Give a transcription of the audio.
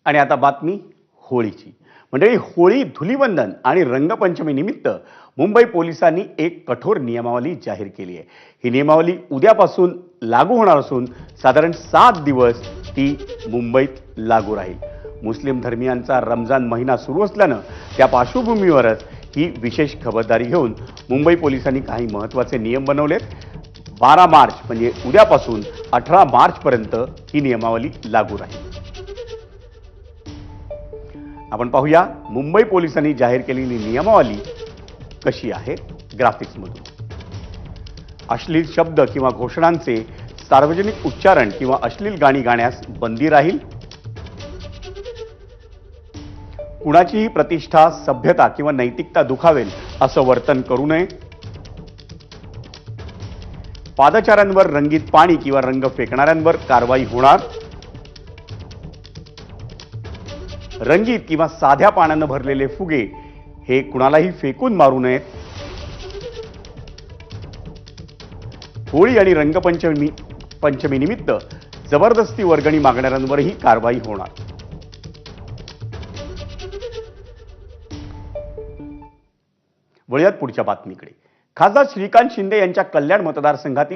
आणि आता बातमी होळीची। मंडळी, होळी, धुलीवंदन आणि रंगपंचमी निमित्त मुंबई पोलिसांनी एक कठोर नियमावली जाहीर केली आहे। ही नियमावली उद्यापासून लागू होणार असून साधारण 7 दिवस ती मुंबईत लागू राहील। मुस्लिम धर्मियांचा रमजान महिना सुरू असल्यानं त्या पार्श्वभूमीवरच ही विशेष खबरदारी घेऊन मुंबई पोलिसांनी काही महत्त्वाचे नियम बनवलेत। 12 मार्च म्हणजे उद्यापासून 18 मार्च पर्यंत ही नियमावली लागू राहील। आपण पाहूया मुंबई पोलिसांनी जाहीर केलेली नियमावली कशी आहे ग्राफिक्समधून। अश्लील शब्द किंवा घोषणांचे सार्वजनिक उच्चारण किंवा अश्लील गाणी गाण्यास बंदी राहील। कुणाचीही प्रतिष्ठा, सभ्यता किंवा नैतिकता दुखावेल असं वर्तन करू नये। पादचाऱ्यांवर रंगीत पाणी किंवा रंग फेकणाऱ्यांवर कारवाई होणार। रंगीत किंवा साध्या पाण्यानं भरलेले फुगे हे कुणालाही फेकून मारू नयेत। होळी आणि रंगपंचमी निमित्त जबरदस्ती वर्गणी मागणाऱ्यांवरही कारवाई होणार। वळूयात पुढच्या बातमीकडे। खासदार श्रीकांत शिंदे यांच्या कल्याण मतदारसंघातील